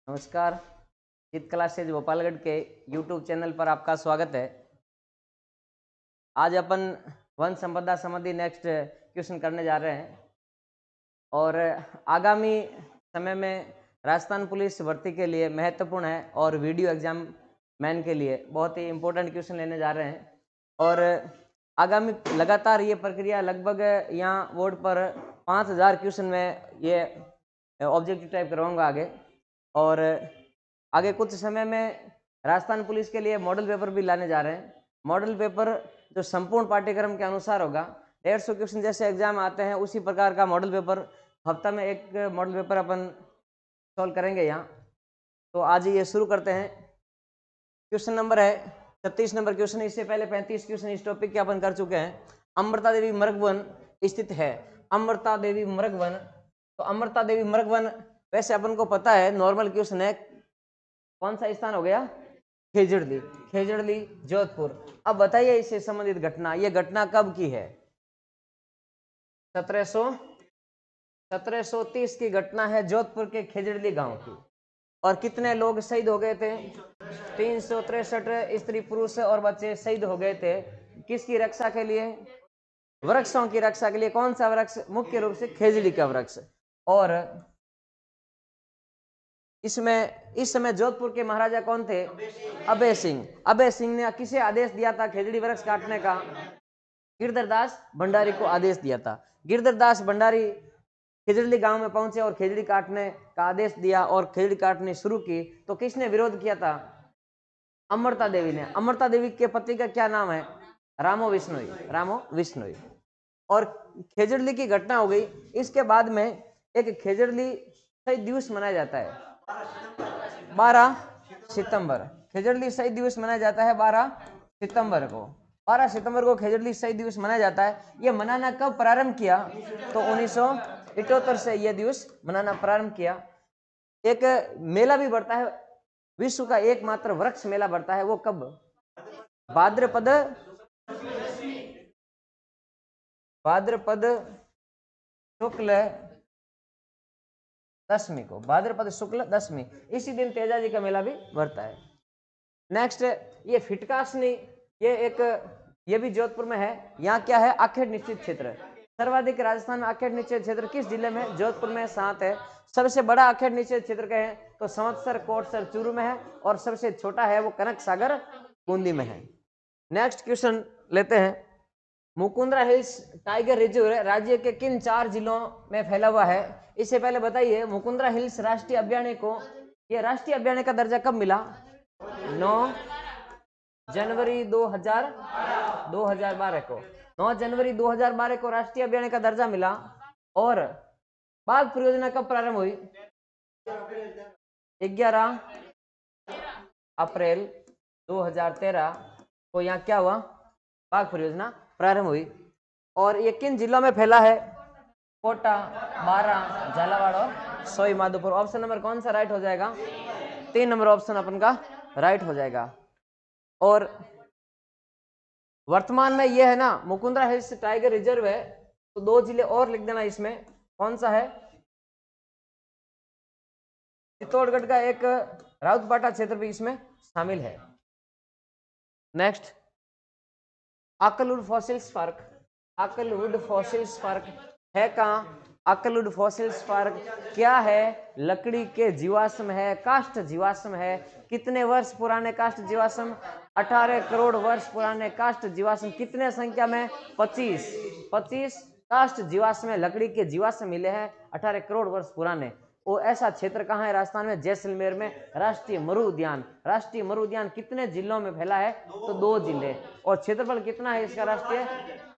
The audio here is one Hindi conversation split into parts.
नमस्कार। चित क्लासेज भोपालगढ़ के YouTube चैनल पर आपका स्वागत है। आज अपन वन संपदा संबंधी नेक्स्ट क्वेश्चन करने जा रहे हैं और आगामी समय में राजस्थान पुलिस भर्ती के लिए महत्वपूर्ण है और वीडियो एग्जाम मैन के लिए बहुत ही इम्पोर्टेंट क्वेश्चन लेने जा रहे हैं। और आगामी लगातार ये प्रक्रिया लगभग यहाँ बोर्ड पर 5000 क्वेश्चन में ये ऑब्जेक्टिव टाइप करवाऊंगा आगे। और आगे कुछ समय में राजस्थान पुलिस के लिए मॉडल पेपर भी लाने जा रहे हैं। मॉडल पेपर जो संपूर्ण पाठ्यक्रम के अनुसार होगा, 150 क्वेश्चन जैसे एग्जाम आते हैं उसी प्रकार का मॉडल पेपर, हफ्ता में एक मॉडल पेपर अपन सॉल्व करेंगे यहाँ। तो आज ये शुरू करते हैं। क्वेश्चन नंबर है 36 नंबर क्वेश्चन। इससे पहले 35 क्वेश्चन इस टॉपिक के अपन कर चुके हैं। अमृता देवी मृगवन स्थित है। अमृता देवी मृगवन, तो अमृता देवी मृगवन वैसे अपन को पता है, नॉर्मल क्वेश्चन है। कौन सा स्थान हो गया? खेजड़ली। खेजड़ली जोधपुर। अब बताइए इससे संबंधित घटना, ये घटना कब की है? 1730 की घटना है, जोधपुर के खेजड़ली गांव की। और कितने लोग शहीद हो गए थे? 363 स्त्री पुरुष और बच्चे शहीद हो गए थे। किसकी रक्षा के लिए? वृक्षों की रक्षा के लिए। कौन सा वृक्ष? मुख्य रूप से खेजड़ी का वृक्ष। और इसमें इस समय जोधपुर के महाराजा कौन थे? अभय सिंह। अभय सिंह ने किसे आदेश दिया था खेजड़ी वृक्ष काटने का? गिरधरदास भंडारी को आदेश दिया था। गिरधरदास भंडारी खेजड़ी गांव में पहुंचे और खेजड़ी काटने का आदेश दिया और खेजड़ी काटनी शुरू की। तो किसने विरोध किया था? अमृता देवी ने। अमृता देवी के पति का क्या नाम है? रामो विश्नोई। रामो विश्नोई। और खेजड़ली की घटना हो गई। इसके बाद में एक खेजड़ली शहीद दिवस मनाया जाता है 12 सितंबर। खेजड़ली शहीद दिवस मनाया जाता है 12 सितंबर को। 12 सितंबर को खेजड़ली शहीद दिवस मनाया जाता है। यह मनाना कब प्रारंभ किया? तो 1978 से यह दिवस मनाना प्रारंभ किया। एक मेला भी बढ़ता है, विश्व का एकमात्र वृक्ष मेला बढ़ता है। वो कब? भाद्रपद शुक्ल दशमी को। भाद्रपद शुक्ल दशमी, इसी दिन तेजाजी का मेला भी बढ़ता है। नेक्स्ट, ये फिटकासनी, ये भी जोधपुर में है। यहाँ क्या है? आखेड़ निश्चित क्षेत्र। सर्वाधिक राजस्थान में आखेड़ निश्चित क्षेत्र किस जिले में? जोधपुर में 7 है। सबसे बड़ा आखेड़ निश्चित क्षेत्र का है तो संवत्सर कोटसर चूरू में है, और सबसे छोटा है वो कनक सागर बूंदी में है। नेक्स्ट क्वेश्चन लेते हैं। मुकुंदरा हिल्स टाइगर रिजर्व राज्य के किन 4 जिलों में फैला हुआ है? इससे पहले बताइए, मुकुंदरा हिल्स राष्ट्रीय अभयारण्य को, यह राष्ट्रीय अभयारण्य का दर्जा कब मिला? 9 जनवरी 2012 को। 9 जनवरी 2012 को राष्ट्रीय अभयारण्य का दर्जा मिला। और बाघ परियोजना कब प्रारंभ हुई? 11 अप्रैल 2013 को यहाँ क्या हुआ? बाघ परियोजना प्रारंभ हुई। और ये किन जिलों में फैला है? कोटा, बारां, झालावाड़ और सवाई माधोपुर। ऑप्शन नंबर कौन सा राइट हो जाएगा? 3 नंबर ऑप्शन अपन का राइट हो जाएगा। और वर्तमान में ये है ना, मुकुंदरा हिल्स टाइगर रिजर्व है, तो 2 जिले और लिख देना इसमें। कौन सा है? चित्तौड़गढ़ का एक राउतपाटा क्षेत्र भी इसमें शामिल है। Next, Akal wood fossils park. Akal wood fossils park है कहाँ? आकलवुड फॉसिल्स पार्क क्या है? लकड़ी के जीवाश्म है, काष्ठ जीवाश्म है। कितने वर्ष पुराने काष्ठ जीवाश्म? 18 करोड़ वर्ष पुराने काष्ठ जीवाश्म। कितने संख्या में? 25 काष्ठ जीवाश्म में लकड़ी के जीवाश्म मिले हैं 18 करोड़ वर्ष पुराने। वो ऐसा क्षेत्र कहाँ है राजस्थान में? जैसलमेर में राष्ट्रीय मरु उद्यान। राष्ट्रीय मरु उद्यान कितने जिलों में फैला है? तो 2 जिले। और क्षेत्रफल कितना है इसका राष्ट्रीय?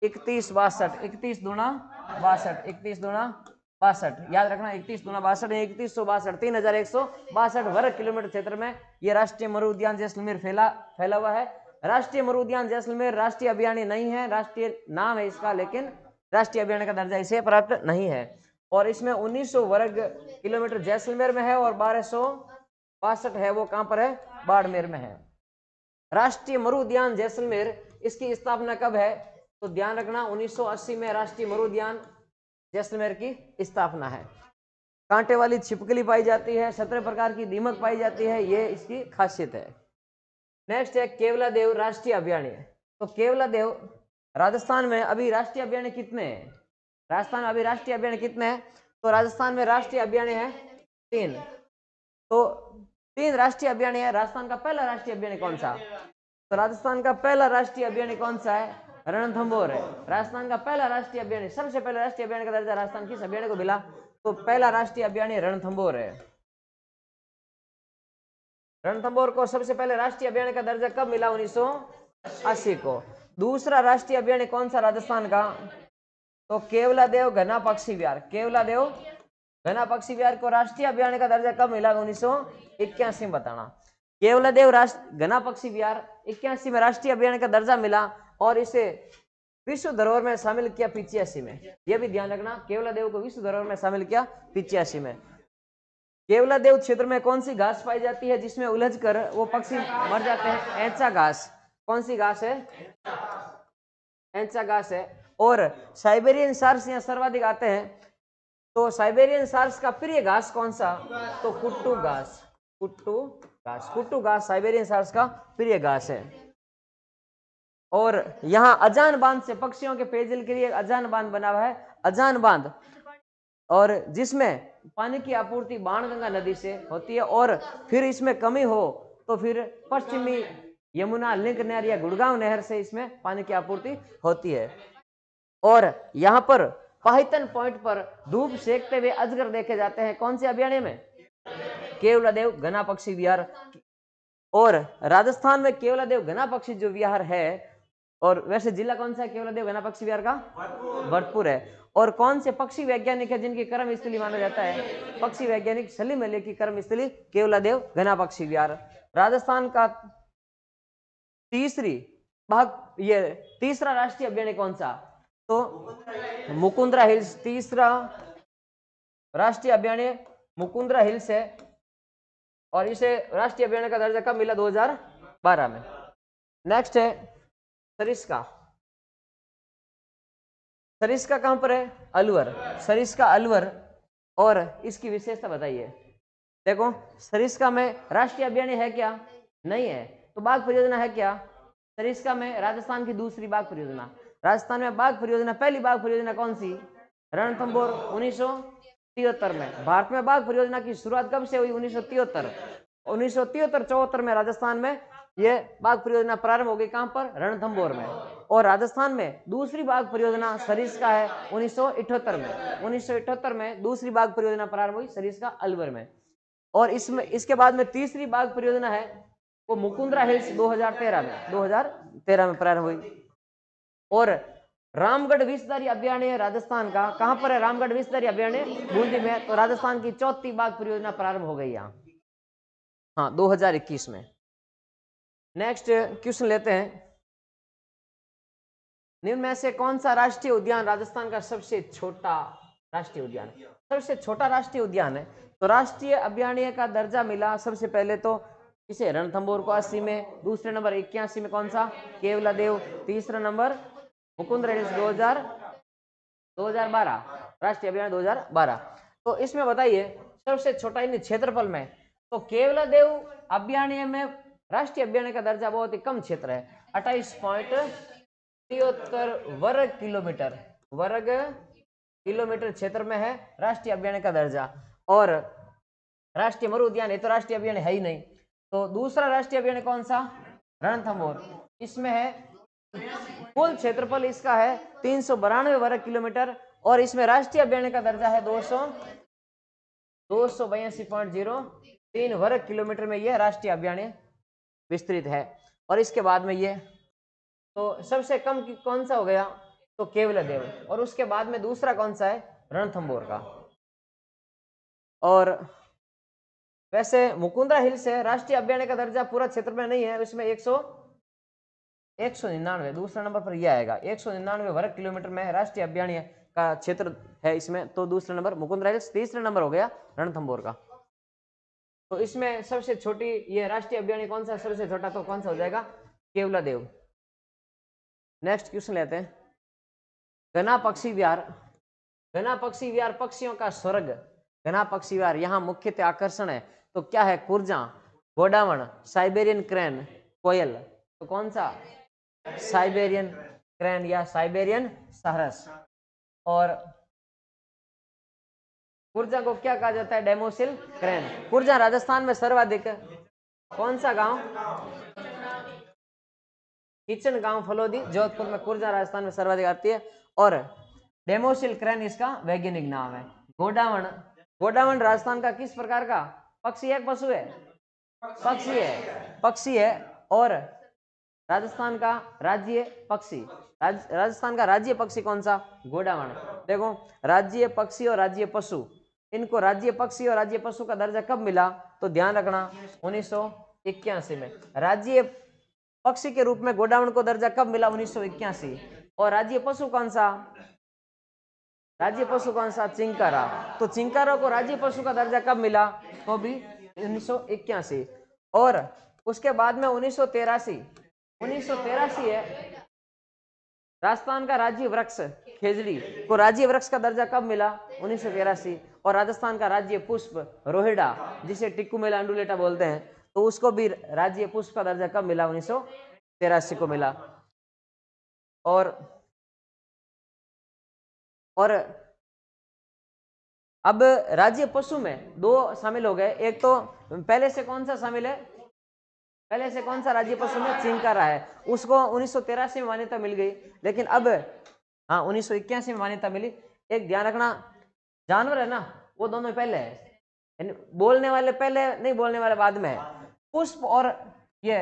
3162। 31 दूना 62। 31 दूना 62, याद रखना। 31 दूना 62, 3162, 3162 वर्ग किलोमीटर क्षेत्र में यह राष्ट्रीय मरु उद्यान जैसलमेर फैला हुआ है। राष्ट्रीय मरु उद्यान जैसलमेर राष्ट्रीय अभयारण्य नहीं है, राष्ट्रीय नाम है इसका, लेकिन राष्ट्रीय अभयारण्य का दर्जा इसे प्राप्त नहीं है। और इसमें 1900 वर्ग किलोमीटर जैसलमेर में है और 1262 है वो कहां पर है? बाड़मेर में है। राष्ट्रीय मरु उद्यान जैसलमेर, इसकी स्थापना कब है? तो ध्यान रखना, 1980 में राष्ट्रीय मरु उद्यान जैसलमेर की स्थापना है। कांटे वाली छिपकली पाई जाती है, 17 प्रकार की दीमक पाई जाती है, ये इसकी खासियत है। नेक्स्ट है केवलादेव राष्ट्रीय अभयारण्य। तो केवलादेव राजस्थान में अभी राष्ट्रीय अभयारण्य कितने हैं? राजस्थान में अभी राष्ट्रीय अभयारण्य कितने हैं? तो राजस्थान में राष्ट्रीय अभयारण्य है 3। तो 3 राष्ट्रीय अभयारण्य है। राजस्थान का पहला राष्ट्रीय अभयारण्य कौन सा? तो राजस्थान का पहला राष्ट्रीय अभयारण्य कौन सा है? रणथंभौर है। राजस्थान का पहला राष्ट्रीय अभयारण्य, सबसे पहले राष्ट्रीय अभयारण्य का दर्जा राजस्थान किस अभयारण्य को मिला? तो पहला राष्ट्रीय अभयारण्य रणथंभौर है। रणथंभौर को सबसे पहले राष्ट्रीय अभयारण्य का दर्जा कब मिला? 1980 को। दूसरा राष्ट्रीय अभयारण्य कौन सा राजस्थान का? तो केवलादेव घना पक्षी विहार। केवलादेव घना पक्षी विहार को राष्ट्रीय अभयारण्य का दर्जा कब मिला? 1981 में बताना। केवलादेव घना पक्षी विहार 81 में राष्ट्रीय अभयारण्य का दर्जा मिला और इसे विश्व धरोहर में शामिल किया 85 में। यह भी ध्यान रखना, केवलादेव को विश्व धरोहर में शामिल किया 85 में। केवलादेव क्षेत्र में कौन सी घास पाई जाती है जिसमें उलझकर वो पक्षी मर जाते हैं? ऐंचा घास। कौन सी घास है? ऐंचा घास है। और साइबेरियन सार्स यहाँ सर्वाधिक आते हैं। तो साइबेरियन सार्स का प्रिय घास कौन सा? तो कुट्टू घास। कुट्टू घास। कुट्टू घास साइबेरियन सार्स का प्रिय घास है। और यहाँ अजान बांध से पक्षियों के पेयजल के लिए अजान बांध बना हुआ है, अजान बांध, और जिसमें पानी की आपूर्ति बाणगंगा नदी से होती है। और फिर इसमें कमी हो तो फिर पश्चिमी यमुना लिंक नहर या गुड़गांव नहर से इसमें पानी की आपूर्ति होती है। और यहाँ पर पाहितन पॉइंट पर धूप सेकते हुए अजगर देखे जाते हैं। कौन से अभयारण्य में? केवलादेव घना पक्षी विहार। और राजस्थान में केवलादेव घना पक्षी जो विहार है, और वैसे जिला कौन सा है केवलादेव घना पक्षी विहार का? भरतपुर है। और कौन से पक्षी वैज्ञानिक है जिनकी कर्म स्थली माना जाता है? पक्षी वैज्ञानिक सलीम अली की कर्म स्थली केवलादेव घना पक्षी विहार। राजस्थान का तीसरा राष्ट्रीय अभयारण्य कौन सा? तो मुकुंदरा हिल्स। तीसरा राष्ट्रीय अभयारण्य मुकुंदरा हिल्स है और इसे राष्ट्रीय अभयारण्य का दर्जा कब मिला? 2012 में। नेक्स्ट है सरिस्का। सरिस्का कहां पर है? अलवर। सरिस्का अलवर। और इसकी विशेषता बताइए। देखो, सरिस्का में राष्ट्रीय अभयारण्य है क्या? नहीं है। तो बाघ परियोजना है क्या? सरिस्का में राजस्थान की दूसरी बाघ परियोजना। राजस्थान में बाघ परियोजना, पहली बाघ परियोजना कौन सी? रणथंभौर 1973 में। भारत में बाघ परियोजना की शुरुआत कब से हुई? 1973-74 में राजस्थान में यह बाघ परियोजना प्रारंभ हो गई। कहां पर? रणथंभौर में। और राजस्थान में दूसरी बाघ परियोजना सरिस्का है 1978 में। 1978 में दूसरी बाघ परियोजना प्रारंभ हुई सरिस्का अलवर में। और इसके बाद में तीसरी बाघ परियोजना है वो मुकुंदरा हिल्स 2013 में प्रारंभ हुई। और रामगढ़ विषधारी अभयारण्य राजस्थान का कहां पर है? रामगढ़ विषधारी अभयारण्य बूंदी में। तो राजस्थान की चौथी बाघ परियोजना प्रारंभ हो गई यहाँ, हाँ, 2021 में। नेक्स्ट क्वेश्चन लेते हैं। निम्न में से कौन सा राष्ट्रीय उद्यान राजस्थान का सबसे छोटा राष्ट्रीय उद्यान? सबसे छोटा राष्ट्रीय उद्यान है। तो राष्ट्रीय अभयारण्य का दर्जा मिला सबसे पहले तो इसे रणथंभौर को 80 में, दूसरे नंबर 81 में कौन सा? केवलादेव, तीसरा नंबर मुकुंदरा हिल्स 2012 राष्ट्रीय अभयारण्य 2012। तो इसमें बताइए सबसे छोटा इन क्षेत्रफल में, तो केवलादेव अभयारण्य में राष्ट्रीय अभयारण्य का दर्जा बहुत ही कम क्षेत्र है, 28.73 वर्ग किलोमीटर क्षेत्र में है राष्ट्रीय अभयारण्य का दर्जा। और राष्ट्रीय मरु उद्यान है तो राष्ट्रीय अभयारण्य है ही नहीं। तो दूसरा राष्ट्रीय अभयारण्य कौन सा? रणथंभौर। इसमें है कुल क्षेत्रफल इसका है 392 वर्ग किलोमीटर और इसमें राष्ट्रीय अभयारण्य का दर्जा है 282.03 वर्ग किलोमीटर में यह राष्ट्रीय अभयारण्य विस्तृत है। और इसके बाद में ये तो सबसे कम कौन सा हो गया? तो केवलादेव। और उसके बाद में दूसरा कौन सा है? रणथंभौर का। और वैसे मुकुंदरा हिल्स है राष्ट्रीय अभयारण्य का दर्जा पूरा क्षेत्र में नहीं है, इसमें 199 दूसरा नंबर पर यह आएगा, 199 वर्ग किलोमीटर में राष्ट्रीय अभयारण्य का क्षेत्र है इसमें। तो दूसरा नंबर मुकुंदरा हिल्स, तीसरा नंबर हो गया रणथंभौर का। तो इसमें सबसे छोटी ये राष्ट्रीय अभयारण्य कौन सा सबसे छोटा? तो कौन सा हो जाएगा? केवलादेव। नेक्स्ट क्वेश्चन लेते हैं। घना पक्षी विहार। घना पक्षी विहार पक्षियों का स्वर्ग। घना पक्षीवार यहाँ मुख्यतः आकर्षण है। तो क्या है? कुर्जा, गोडावण, साइबेरियन क्रेन, कोयल। तो कौन सा? साइबेरियन क्रेन या साइबेरियन सारस। और कुर्जा को क्या कहा जाता है? डेमोसिल क्रेन। कुर्जा राजस्थान में सर्वाधिक, कौन सा गांव? किचन गांव फलोदी, जोधपुर में कुर्जा राजस्थान में सर्वाधिक आती है। और डेमोसिल क्रेन इसका वैज्ञानिक नाम है। गोडावण, गोडावण राजस्थान का किस प्रकार का पक्षी है? पशु है? पक्षी है, पक्षी है। और राजस्थान का राज्य पक्षी, राजस्थान का राज्य पक्षी कौन सा? गोडावण। देखो, राज्य पक्षी और राज्य पशु, इनको राज्य पक्षी और राज्य पशु का दर्जा कब मिला? तो ध्यान रखना 1981 में। राज्य पक्षी के रूप में गोडावण को दर्जा कब मिला? 1981। और राज्य पशु कौन सा? राज्य पशु कौन सा? चिंकारा। तो चिंकारा को राज्य पशु का दर्जा कब मिला? तो भी 1981। और उसके बाद में 1983 है राजस्थान का राज्य वृक्ष खेजड़ी को राज्य वृक्ष का दर्जा कब मिला? 1983। और राजस्थान का राज्य पुष्प रोहिड़ा, जिसे टिक्कूमेला अंडुलेटा बोलते हैं, तो उसको भी राज्य पुष्प का दर्जा कब मिला? 1983 को मिला। और अब राज्य पशु में दो शामिल हो गए। एक तो पहले से कौन सा शामिल है? पहले से कौन सा राज्य पशु में? चिंकारा है। उसको 1983 में मान्यता मिल गई। लेकिन अब 1981 में मान्यता मिली। एक ध्यान रखना, जानवर है ना, वो दोनों पहले है, बोलने वाले पहले नहीं, बोलने वाले बाद में है। पुष्प और ये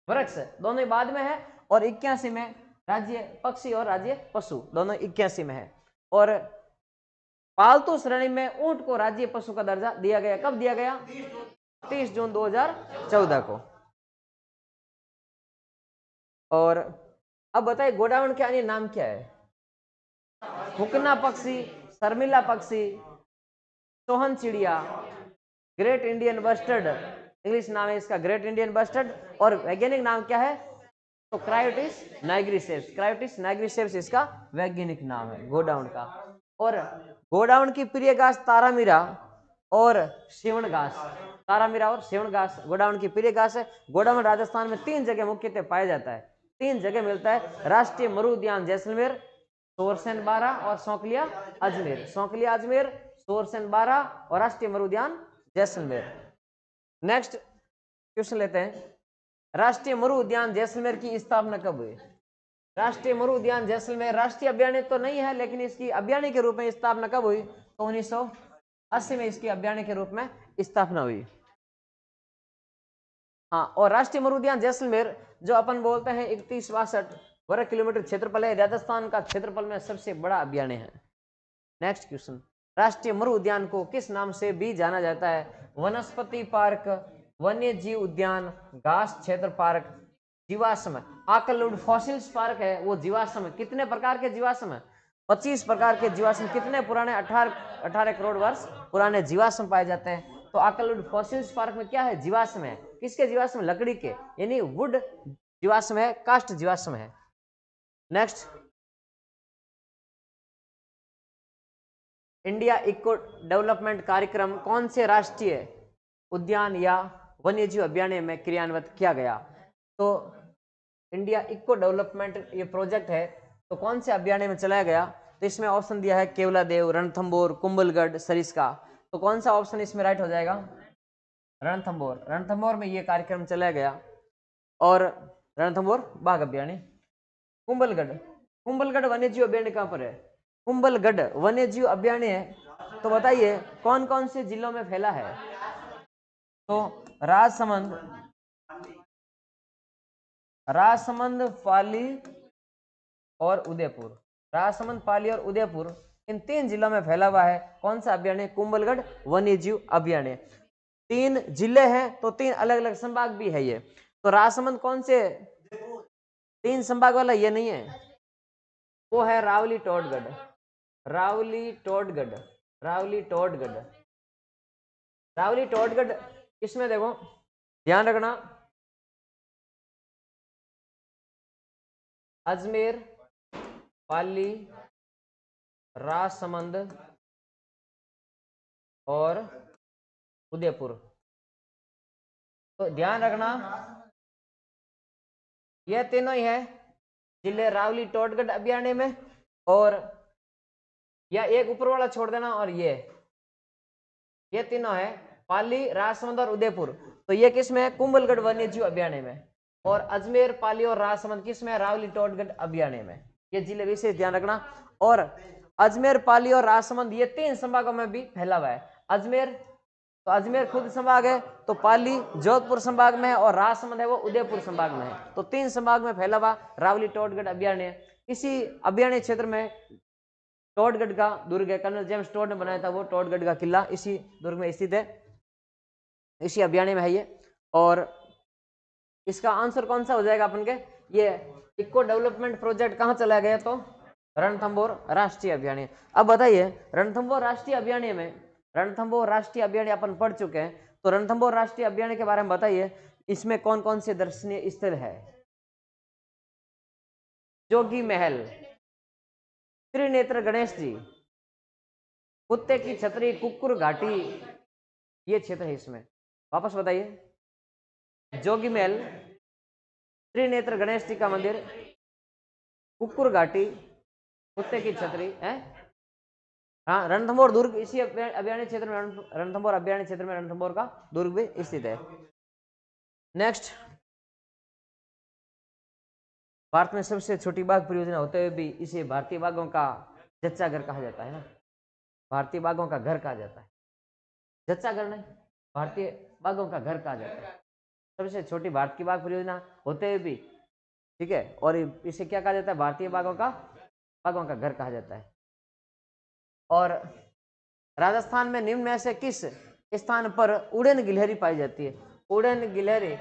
वृक्ष दोनों ही बाद में है। और 81 में राज्य पक्षी और राज्य पशु दोनों 81 में है। और पालतू श्रेणी में ऊंट को राज्य पशु का दर्जा दिया गया। कब दिया गया? 30 जून 2014 को। और अब बताइए गोडावण के अन्य नाम क्या है? फुकना पक्षी, शर्मिला पक्षी, सोहन चिड़िया, ग्रेट इंडियन बस्टर्ड, इंग्लिश नाम है इसका ग्रेट इंडियन बस्टर्ड। और वैज्ञानिक नाम क्या है? तो क्रायोटिस नाइग्रिसेप्स, क्रायोटिस नाइग्रिसेप्स इसका वैज्ञानिक नाम है गोडाउन का। और गोडाउन की प्रिय घास तारामीरा और सेवण घास, तारामीरा और सेवण घास गोडाउन की प्रिय घास है। गोडाउन राजस्थान में 3 जगह मुख्यतः पाया जाता है, 3 जगह मिलता है। राष्ट्रीय मरु उद्यान जैसलमेर, सोरसन 12 और सौकलिया अजमेर, सौकलिया अजमेर, सोरसन 12 और राष्ट्रीय मरु उद्यान जैसलमेर। नेक्स्ट क्वेश्चन लेते हैं, राष्ट्रीय मरु उद्यान जैसलमेर की स्थापना कब हुई? राष्ट्रीय मरु उद्यान जैसलमेर राष्ट्रीय अभ्यारण्य तो नहीं है, लेकिन इसकी अभ्यारण्य के रूप में स्थापना कब हुई? तो 1980 में इसकी अभ्यारण्य के रूप में स्थापना हुई। हाँ, और राष्ट्रीय मरु उद्यान जैसलमेर जो अपन बोलते हैं 3162 वर्ग किलोमीटर क्षेत्रफल है, राजस्थान का क्षेत्रफल में सबसे बड़ा अभ्यारण्य है। नेक्स्ट क्वेश्चन, राष्ट्रीय मरु उद्यान को किस नाम से भी जाना जाता है? वनस्पति पार्क, वन्य जीव उद्यान, घास क्षेत्र पार्क, जीवाश्म। आकलवुड फॉसिल्स पार्क है वो जीवाश्म। कितने प्रकार के जीवाश्म है? 25 प्रकार के जीवाश्म। कितने पुराने? 18 करोड़ वर्ष पुराने जीवाश्म पाए जाते हैं। तो आकलवुड फॉसिल्स पार्क में क्या है? जीवाश्म है। किसके जीवाश्म? लकड़ी के, यानी वुड जीवाश्म है, काष्ठ जीवाश्म है। नेक्स्ट, इंडिया इको डेवलपमेंट कार्यक्रम कौन से राष्ट्रीय उद्यान या वन्यजीव अभ्यारण्य में क्रियान्वित किया गया? तो इंडिया इको डेवलपमेंट ये प्रोजेक्ट है, तो कौन से अभ्यारण्य में चलाया गया? तो इसमें ऑप्शन दिया है केवलादेव, रणथंभौर, कुंभलगढ़, सरिस्का। तो कौन सा ऑप्शन इसमें राइट हो जाएगा? रणथंभौर। रणथंभौर में ये कार्यक्रम चलाया गया। और रणथंभौर बाघ अभ्यारण्य। कुंभलगढ़, कुंभलगढ़ वन्यजीव अभ्यारण्य कहां पर है? कुंभलगढ़ वन्यजीव अभ्यारण्य है। तो बताइए कौन कौन से जिलों में फैला है? तो राजसमंद, पाली और उदयपुर। राजसमंद, पाली और उदयपुर, इन 3 जिलों में फैला हुआ है। कौन सा अभ्यारण्य? कुंभलगढ़ वन्यजीव अभ्यारण्य। 3 जिले हैं तो 3 अलग अलग संभाग भी है ये। तो राजसमंद कौन से 3 संभाग वाला? ये नहीं है, वो है रावली टोडगढ़, रावली टोडगढ़, रावली टोडगढ़, रावली टोडगढ़। इसमें देखो ध्यान रखना, अजमेर, पाली, राजसमंद और उदयपुर। तो ध्यान रखना ये तीनों ही है जिले रावली टोटगढ़ अभियान में, और या एक ऊपर वाला छोड़ देना, और ये तीनों है पाली, राजसमंद और उदयपुर। तो ये किस में है? कुंभलगढ़ वन्य जीव अभियान में। और अजमेर, पाली और राजसमंद किस में है? रावली टोटगढ़ अभियान में। ये जिले विशेष ध्यान रखना। और अजमेर, पाली और राजसमंद ये 3 संभागों में भी फैला हुआ है। अजमेर, तो अजमेर खुद संभाग है, तो पाली जोधपुर संभाग में है, और राजसमंद है वो उदयपुर संभाग में है। तो 3 संभाग में फैला हुआ रावली टोटगढ़ अभियान है। इसी अभियान क्षेत्र में टोटगढ़ का दुर्ग है, कर्नल जेम्स टोड ने बनाया था वो टोटगढ़ का किला, इसी दुर्ग में स्थित है, इसी अभियान में है ये। और इसका आंसर कौन सा हो जाएगा अपन के? ये इको डेवलपमेंट प्रोजेक्ट कहाँ चला गया? तो रणथंभौर राष्ट्रीय अभियान। अब बताइए रणथंभौर राष्ट्रीय अभियान में, रणथंभौर राष्ट्रीय अभियान अपन पढ़ चुके हैं, तो रणथंभौर राष्ट्रीय अभियान के बारे में बताइए, इसमें कौन कौन से दर्शनीय स्थल है? जोगी महल, त्रिनेत्र गणेश जी, कुत्ते की छतरी, कुक्कुर घाटी, ये क्षेत्र है इसमें। वापस बताइए, जोगी महल, त्रिनेत्र गणेश जी का मंदिर, कुक्कुर घाटी, कुत्ते की छतरी है। हाँ, रणथंभौर दुर्ग इसी अभियान क्षेत्र में, रणथंभौर अभियान क्षेत्र में रणथंभौर का दुर्ग भी स्थित है। नेक्स्ट, भारत में सबसे छोटी बाघ परियोजना होते हुए भी इसे भारतीय बाघों का जच्चा घर कहा जाता है ना, भारतीय बाघों का घर कहा जाता है, जच्चा घर नहीं, भारतीय बाघों का घर कहा जाता है। सबसे छोटी भारत की बाघ परियोजना होते हुए भी, ठीक है, और इसे क्या कहा जाता है? भारतीय बाघों का घर कहा जाता है। और राजस्थान में निम्न में से किस स्थान पर उड़न गिलहरी पाई जाती है? उड़न गिलहरी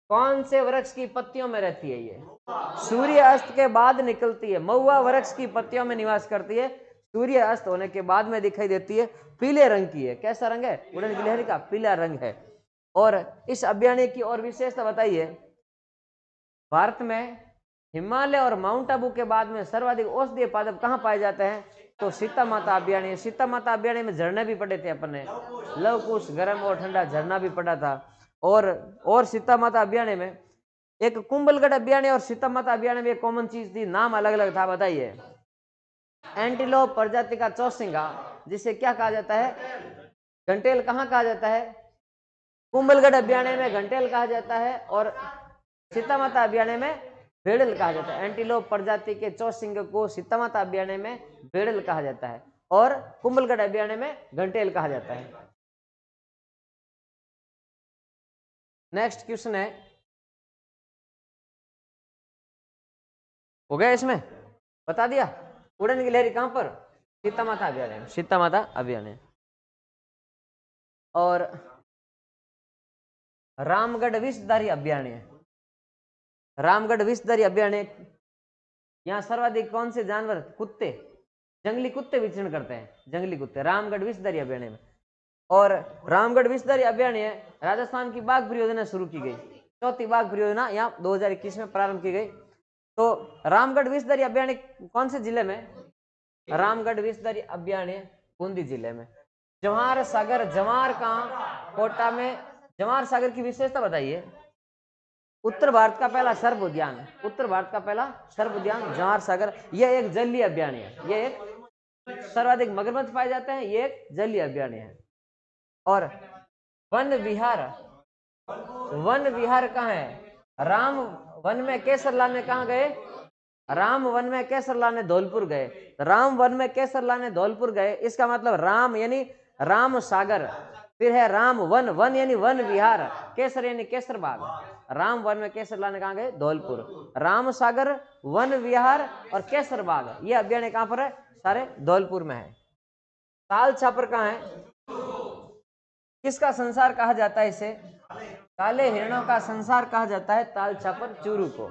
कौन से वृक्ष की पत्तियों में रहती है? ये सूर्य अस्त के बाद निकलती है, महुआ वृक्ष की पत्तियों में निवास करती है, सूर्य अस्त होने के बाद में दिखाई देती है, पीले रंग की है। कैसा रंग है उड़न गिलहरी का? पीला रंग है। और इस अभियान की और विशेषता बताइए, भारत में हिमालय और माउंट आबू के बाद में सर्वाधिक औषधीय पादप कहाँ पाए जाते हैं? तो सीता माता अभियान। सीता माता अभियान में झरने भी पड़े थे अपन ने, लवकुश गर्म और ठंडा झरना भी पड़ा था। और सीता माता अभियान में एक कुंभलगढ़ अभियान और सीता माता अभियान में एक कॉमन चीज थी, नाम अलग अलग था। बताइए, एंटीलोप प्रजाति का चौसिंगा, जिसे क्या कहा जाता है? घंटेल। कहाँ कहा जाता है? कुंभलगढ़ अभियान में घंटेल कहा जाता है, और सीता माता अभियान में भेड़ल कहा जाता है। एंटीलोप प्रजाति के चौसिंग को सीता माता अभियान में भेड़ल कहा जाता है, और कुंभलगढ़ अभियान में घंटेल कहा जाता है। नेक्स्ट क्वेश्चन है, हो गया इसमें? बता दिया। उड़न गिलहरी कहां पर? सीता माता अभियान है, सीता माता अभियान है। और रामगढ़ विषधारी अभियान है, रामगढ़ विषधारी अभियान है। यहाँ सर्वाधिक कौन से जानवर? कुत्ते, जंगली कुत्ते विचरण करते हैं, जंगली कुत्ते, रामगढ़ विषधारी अभियान में। और रामगढ़ विषधारी अभियान है राजस्थान की बाघ परियोजना शुरू की गई, चौथी बाघ परियोजना यहाँ 2021 में प्रारंभ की गई। तो रामगढ़ विषधारी अभियान कौन से जिले में? रामगढ़ विषधारी अभियान बूंदी जिले में। जवाहर सागर, जवाहर कहाँ? कोटा में। जवाहर सागर की विशेषता बताइए। उत्तर भारत का पहला सर्प उद्यान, उत्तर भारत का पहला सर्प उद्यान जवाहर सागर। यह एक जलीय अभियान है, यह एक सर्वाधिक मगरमच्छ पाए जाते हैं, यह एक जलीय अभियान है। और वन विहार, वन विहार कहाँ है? राम वन में केसर लाने कहाँ गए? राम वन में केसर लाने धौलपुर गए। राम वन में केसर लाने धौलपुर गए, इसका मतलब राम यानी राम सागर, फिर है राम वन, वन यानी वन विहार, केसर यानी केसर बाग। राम वन में केसर लाने कहाँ गए? धौलपुर। राम सागर, वन विहार और केसर बाग, ये अभियान कहाँ पर है? सारे धौलपुर में है। ताल छापर कहाँ है? किसका संसार कहा जाता है इसे? काले हिरणों का संसार कहा जाता है ताल छापर चूरू को।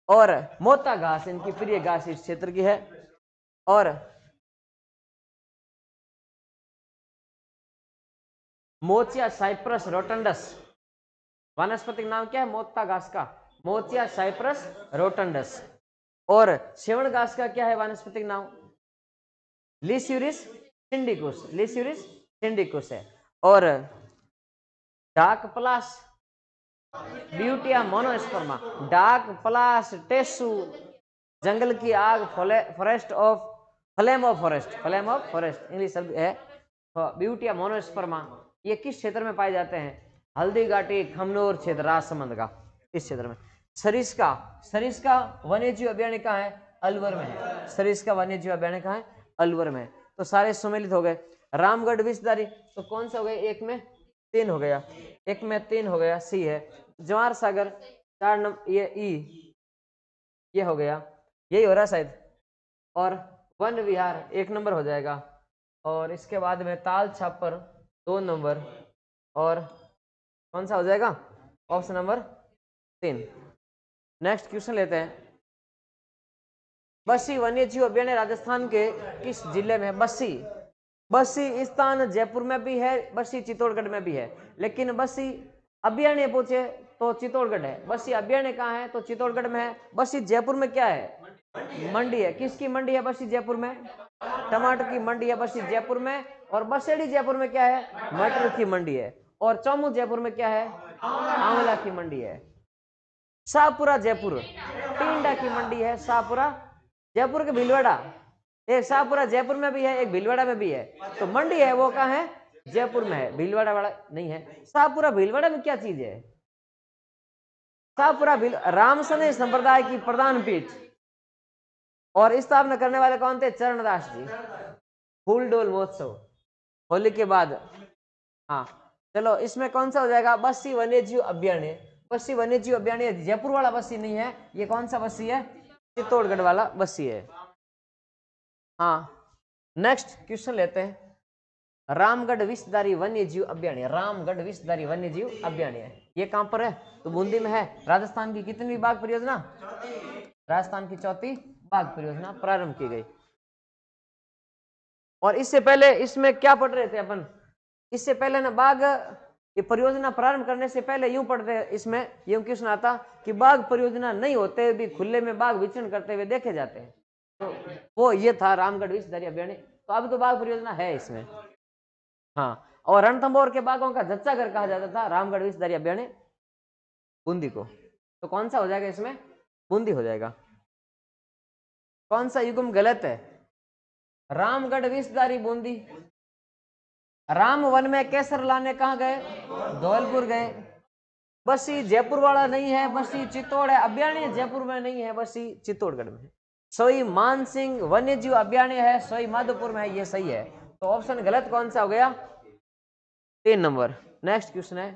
और मोता घास इनकी प्रिय घास इस क्षेत्र की है। और मोचिया साइप्रस रोटंडस, वानस्पतिक नाम क्या है मोता घास का? मोचिया साइप्रस रोटंडस। और सेवण घास का क्या है वानस्पतिक नाम? लिस्यूरिस सिंडिकुस, लिस्यूरिस सिंडिकुस है। और डार्क प्लास ब्यूटिया मोनोस्पर्मा, डार्क प्लास टेसू, जंगल की आग, forest of flame of forest English शब्द है। ब्यूटिया मोनोस्पर्मा ये किस क्षेत्र में पाए जाते हैं? हल्दी घाटी, खमनोर क्षेत्र, राजसमंद का इस क्षेत्र में। सरिस्का वन्यजीव अभयारण्य कहाँ है? अलवर में है। सरिस्का वन्यजीव अभयारण्य कहाँ है? अलवर में। तो सारे सम्मिलित हो गए। रामगढ़ विषधारी तो कौन सा हो गया? एक में 3 हो गया, एक में 3 हो गया, सी है। जवार सागर 4 नंबर, ये ई, ये हो गया, यही हो रहा शायद। और वन विहार 1 नंबर हो जाएगा। और इसके बाद में ताल छापर 2 नंबर। और कौन सा हो जाएगा? Option number 3। नेक्स्ट क्वेश्चन लेते हैं। बस्सी वन्यजीव अभयारण्य राजस्थान के किस जिले में है? बस्सी स्थान जयपुर में भी है, बस्सी चित्तौड़गढ़ में भी है। लेकिन बस्सी अभयारण्य पूछे तो चित्तौड़गढ़ है। बस्सी अभयारण्य कहाँ है? तो चित्तौड़गढ़ में है। बस्सी जयपुर में क्या है? मंडी है। किसकी मंडी है बस्सी जयपुर में? टमाटर की मंडी है बस्सी जयपुर में। और बसेड़ी जयपुर में क्या है? मटर की मंडी है। और चौमू जयपुर में क्या है? आंवला की मंडी है। शाहपुरा जयपुर टिंडा की मंडी है। शाहपुरा जयपुर के भीलवाड़ा, एक शाहपुरा जयपुर में भी है, एक भीलवाड़ा में भी है। तो मंडी है वो कहाँ है? जयपुर में है, भीलवाड़ा वाला नहीं है। शाहपुरा भीलवाड़ा में क्या चीज है? शाहपुरा रामसने संप्रदाय की प्रधान पीठ। और स्थापना करने वाले कौन थे? चरणदास जी। फूल डोल महोत्सव होली के बाद। हाँ चलो, इसमें कौन सा हो जाएगा? बस्सी वन्यजीव अभयारण्य। बस्सी वन्यजीव अभयारण्य जयपुर वाला बस्सी नहीं है, ये कौन सा बस्सी है? चित्तौड़गढ़ वाला बस्सी है। हाँ नेक्स्ट क्वेश्चन लेते हैं। रामगढ़ विषधारी वन्यजीव अभयारण्य, रामगढ़ विषधारी वन्यजीव अभयारण्य ये कहां पर है? तो बूंदी में है। राजस्थान की कितनी बाघ परियोजना? राजस्थान की 4थी बाघ परियोजना प्रारंभ की गई। और इससे पहले इसमें क्या पढ़ रहे थे अपन? इससे पहले ना बाघ ये परियोजना प्रारंभ करने से पहले यूं पढ़ते, इसमें यूं क्वेश्चन आता कि बाघ परियोजना नहीं होते भी खुले में बाघ विचरण करते हुए देखे जाते हैं। तो वो ये था रामगढ़ विषधारी अभयारण्य। तो अब तो बाघ परियोजना है इसमें। हाँ, और रणथंभौर के बाघों का जच्चा घर कहा जाता था रामगढ़ विषधारी अभयारण्य बूंदी को। तो कौन सा हो जाएगा इसमें? बूंदी हो जाएगा। कौन सा युग्म गलत है? रामगढ़ विषधारी बूंदी। राम वन में केसर लाने कहाँ गए? धौलपुर गए। बस्सी जयपुर वाला नहीं है, बस्सी चित्तौड़ है। अभयारण्य जयपुर में नहीं है, बस्सी चित्तौड़गढ़ में है। सोई मानसिंह वन्यजीव अभयारण्य है, सोई माधोपुर में है, ये सही है। तो ऑप्शन गलत कौन सा हो गया? 3 नंबर। नेक्स्ट क्वेश्चन है,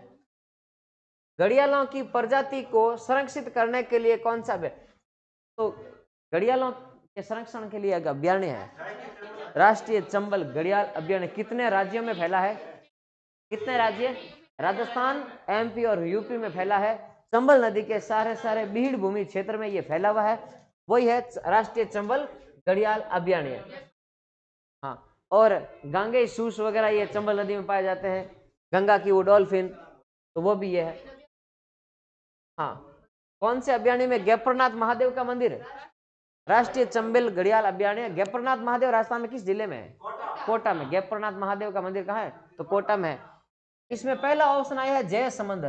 घड़ियालों की प्रजाति को संरक्षित करने के लिए कौन सा? तो घड़ियालों के संरक्षण के लिए एक अभयारण्य है, राष्ट्रीय चंबल घड़ियाल अभयारण्य। कितने राज्यों में फैला है? कितने राज्य? राजस्थान, एमपी और यूपी में फैला है। चंबल नदी के सारे बीड़ भूमि क्षेत्र में ये फैला हुआ है। वही है राष्ट्रीय चंबल घड़ियाल अभयारण्य। हाँ, और गांगे सूस वगैरह ये चंबल नदी में पाए जाते हैं। गंगा की वो डॉल्फिन, तो वो भी ये है। हाँ, कौन से अभयारण्य में गैप्रनाथ महादेव का मंदिर है? राष्ट्रीय चंबल घड़ियाल अभयारण्य। गैप्रनाथ महादेव राजस्थान में किस जिले में है? कोटा में। गैप्रनाथ महादेव का मंदिर कहाँ है? तो कोटा में है। इसमें पहला ऑप्शन आया है जयसमंद।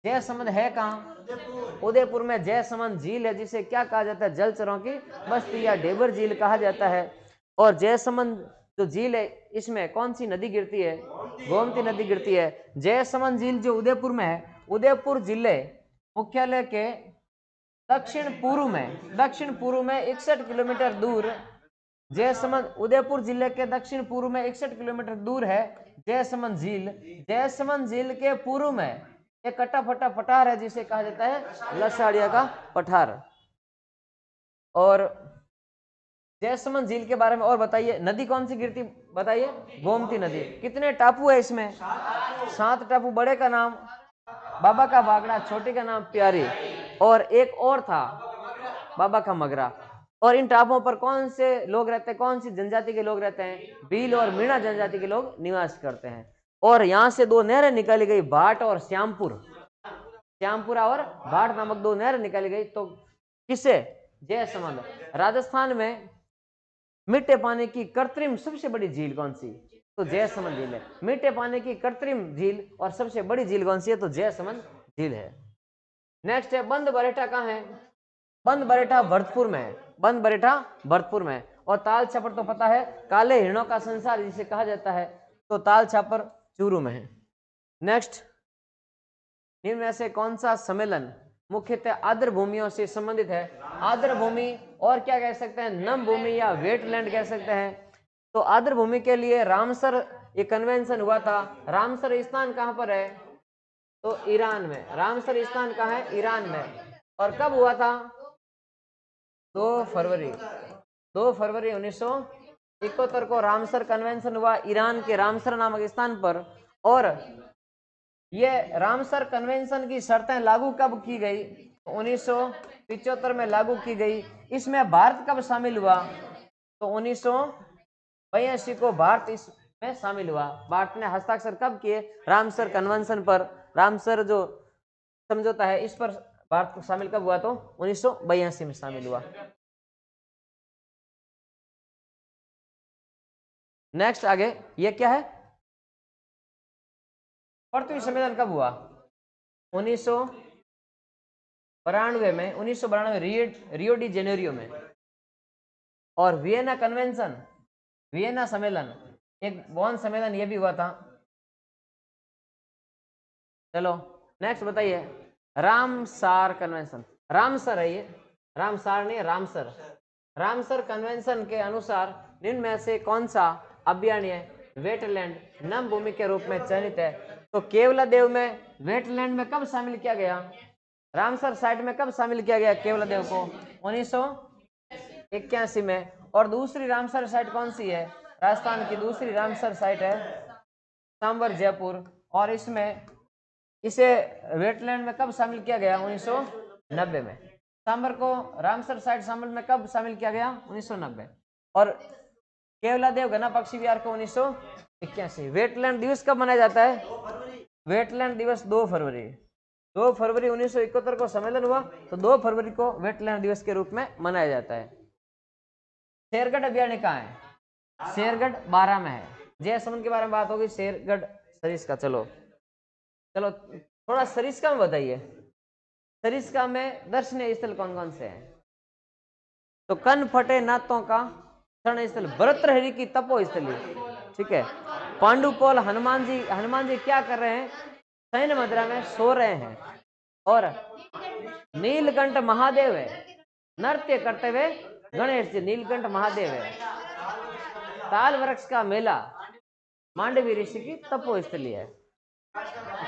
जयसमंद है कहाँ? उदयपुर में जयसमंद झील है, जिसे क्या कहा जाता है? जलचरों की बस्ती या ढेबर झील कहा जाता है। और जयसमंद जो झील है, इसमें कौन सी नदी गिरती है? गोमती नदी गिरती है। जयसमंद झील जो उदयपुर में है, उदयपुर जिले मुख्यालय के दक्षिण पूर्व में 61 किलोमीटर दूर जयसमंद, उदयपुर जिले के दक्षिण पूर्व में 61 किलोमीटर दूर है जयसमंद झील। जयसमंद झील के पूर्व में एक कटा फटा पठार है, जिसे कहा जाता है लसाड़िया का पठार। और जयसमंद झील के बारे में और बताइए, नदी कौन सी गिरती बताइए? गोमती नदी। कितने टापू है इसमें? 7 टापू। बड़े का नाम बाबा का बागड़ा, छोटे का नाम प्यारी, और एक और था बाबा का मगरा। और इन टापुओं पर कौन से लोग रहते हैं? कौन सी जनजाति के लोग रहते हैं? भील और मीणा जनजाति के लोग निवास करते हैं। और यहाँ से 2 नहरें निकाली गई, भाट और श्यामपुर। श्यामपुरा और भाट नामक 2 नहरें निकाली गई। तो किससे? जयसमंद। राजस्थान में मीठे पानी की कृत्रिम सबसे बड़ी झील कौन सी? तो जयसमंद झील है। मीठे पानी की कृत्रिम झील और सबसे बड़ी झील कौन सी है? तो जयसमंद झील है। नेक्स्ट है बंद बरेठा कहाँ है? बंद बरेठा भरतपुर में है। बंद बरेठा भरतपुर में है। और ताल छापर तो पता है, काले हिरणों का संसार जिसे कहा जाता है, तो ताल छापर चूरू में है। नेक्स्ट, निम्न में से कौन सा सम्मेलन मुख्यतः आर्द्र भूमियों से संबंधित है? आर्द्र भूमि और क्या कह सकते हैं? नम भूमि या वेटलैंड कह सकते हैं। तो आर्द्र भूमि के लिए रामसर ये कन्वेंशन हुआ था। रामसर स्थान कहां पर है? तो ईरान में। रामसर स्थान कहां है? ईरान में। और कब हुआ था? 2 फरवरी 1971 को रामसर कन्वेंशन हुआ ईरान के रामसर नामक स्थान पर। और ये रामसर कन्वेंशन की शर्तें लागू कब की गई? 1975 में लागू की गई। इसमें भारत कब शामिल हुआ? तो 1982 को भारत इसमें शामिल हुआ। भारत ने हस्ताक्षर कब किए? रामसर कन्वेंशन पर। रामसर जो समझौता है इस पर भारत को शामिल कब हुआ? तो 1982 में शामिल हुआ। नेक्स्ट आगे, ये क्या है? पृथ्वी सम्मेलन कब हुआ? 1992 में। 1992 रियो डी जेनेरियो में। और वियना कन्वेंशन, वियना सम्मेलन, एक बॉन सम्मेलन ये भी हुआ था। चलो नेक्स्ट बताइए, रामसार कन्वेंशन। रामसर है ये, रामसार नहीं, रामसर। रामसर कन्वेंशन के अनुसार निम्न में से कौन सा अभयारण्य वेटलैंड नम भूमि के रूप में चयनित है? तो केवलादेव में वेटलैंड में कब शामिल किया गया? रामसर साइट में कब शामिल किया गया केवलादेव को? 1981 में। और दूसरी रामसर साइट कौन सी है? राजस्थान की दूसरी रामसर साइट है सांबर जयपुर। और इसमें इसे वेटलैंड में कब शामिल किया गया? 1990 में। सांबर को रामसर साइट सांबर में कब शामिल किया गया? 1990। और केवलादेव घना पक्षी विहार को 1981। वेटलैंड दिवस कब मनाया जाता है? वेटलैंड दिवस 2 फरवरी 2 फरवरी 1971 को सम्मेलन हुआ, तो 2 फरवरी को वेटलैंड दिवस के रूप में मनाया जाता है। शेरगढ़ अभयारण्य कहाँ है? शेरगढ़ बारां में है। जयसमंद के बारे में बात होगी, शेरगढ़ सरिस्का। चलो थोड़ा सरिस्का में बताइए, सरिस्का में दर्शनीय स्थल कौन कौन से हैं? तो कन फटे नातों का शरण स्थल, भरतृहरि की तपो स्थली, ठीक है। पांडुपोल हनुमान जी क्या कर रहे हैं? शयन मुद्रा में सो रहे हैं। और नीलकंठ महादेव है, नृत्य करते हुए गणेश जी, नीलकंठ महादेव है। ताल वृक्ष का मेला मांडवी ऋषि की तपोस्थली है।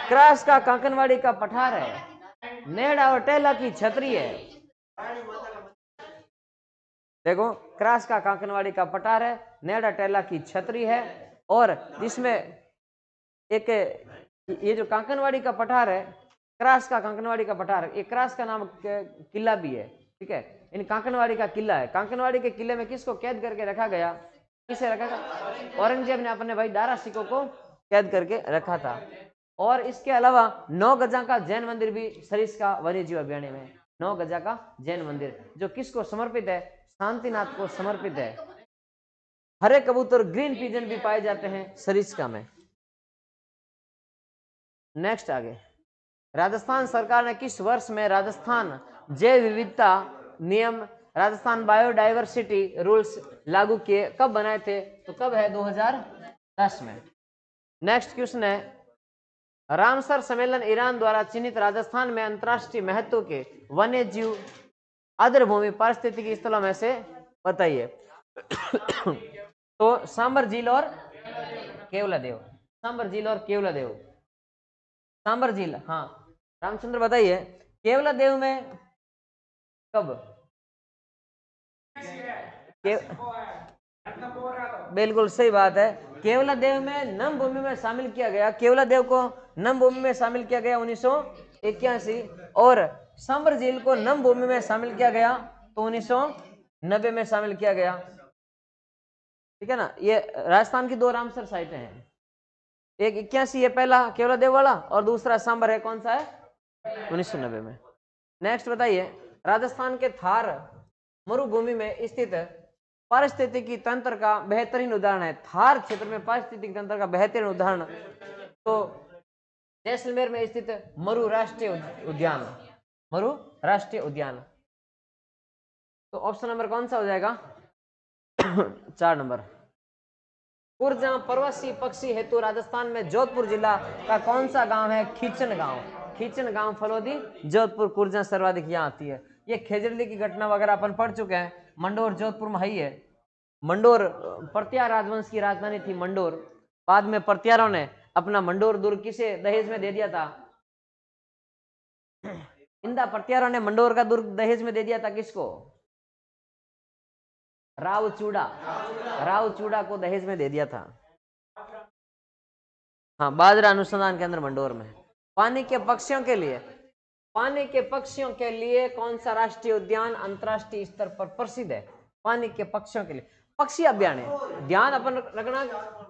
क्रास का कांकनवाड़ी का पठार है। नेहड़ा और टेला की छतरी है। देखो, क्रास का कांकनवाड़ी का पठार है, नेहड़ा टेला की छतरी है। और जिसमें एक ये जो कांकनवाड़ी का पठार है, क्रास का कांकनवाड़ी का पठार, एक क्रास का नाम किला भी है, ठीक है। इन कांकनवाड़ी का किला है। कांकनवाड़ी के किले में किसको कैद करके रखा गया? किसे रखा था? औरंगजेब ने अपने भाई दारा सिकों को कैद करके रखा था। और इसके अलावा 9 गजा का जैन मंदिर भी सरिस्का वन्यजीव अभयारण्य में। 9 गजा का जैन मंदिर जो किसको समर्पित है? शांतिनाथ को समर्पित है। हरे कबूतर, ग्रीन पिजन भी पाए जाते हैं सरिस्का में। नेक्स्ट आगे, राजस्थान सरकार ने किस वर्ष में राजस्थान जैव विविधता नियम, राजस्थान बायोडाइवर्सिटी रूल्स लागू किए? कब बनाए थे? तो कब है? 2010 में। नेक्स्ट क्वेश्चन है, रामसर सम्मेलन ईरान द्वारा चिन्हित राजस्थान में अंतरराष्ट्रीय महत्व के वन्य जीव आर्द्र भूमि पारिस्थितिकी स्थलों में से बताइए। तो सांबर झील और केवलादेव। सांबर झील और केवलादेव। सांबर झील, हाँ रामचंद्र बताइए, केवलादेव में कब? बिल्कुल सही बात है। केवलादेव में नम भूमि में शामिल किया गया। केवलादेव को नम भूमि में शामिल किया गया 1981। और सांबर झील को नम भूमि में शामिल किया गया तो 1990 में शामिल किया गया, ठीक है ना। ये राजस्थान की 2 रामसर साइटें हैं। एक 81 है पहला केवलादेव वाला, और दूसरा सांबर है, कौन सा है? 1990 में। नेक्स्ट बताइए, राजस्थान के थार मरुभूमि में स्थित पारिस्थितिकी तंत्र का बेहतरीन उदाहरण है। थार क्षेत्र में पारिस्थितिकी तंत्र का बेहतरीन उदाहरण तो जैसलमेर में स्थित मरु राष्ट्रीय उद्यान, मरु राष्ट्रीय उद्यान। तो ऑप्शन नंबर कौन सा हो जाएगा? 4 नंबर। कुरजा प्रवासी पक्षी हेतु राजस्थान में जोधपुर जिला का कौन सा गांव है? खींचन गांव। खींचन गांव फलोदी जोधपुर कुरजा सर्वाधिक यहाँ आती है। ये खेजड़ली की घटना वगैरह अपन पढ़ चुके हैं। मंडोर जोधपुर में ही है। मंडोर प्रत्यार राजवंश की राजधानी थी मंडोर। बाद में प्रत्यारों ने अपना मंडोर दुर्ग किसे दहेज में दे दिया था? इंदा प्रत्यारों ने मंडोर का दुर्ग दहेज में दे दिया था किसको? रावचूड़ा। रावचूड़ा को दहेज में दे दिया था। हाँ, बाजरा अनुसंधान केंद्र मंडोर में। पानी के पक्षियों के लिए, पानी के पक्षियों के लिए कौन सा राष्ट्रीय उद्यान अंतरराष्ट्रीय स्तर पर प्रसिद्ध है? पानी के पक्षियों के लिए पक्षी अभ्यारण्य, ध्यान अपन रखना,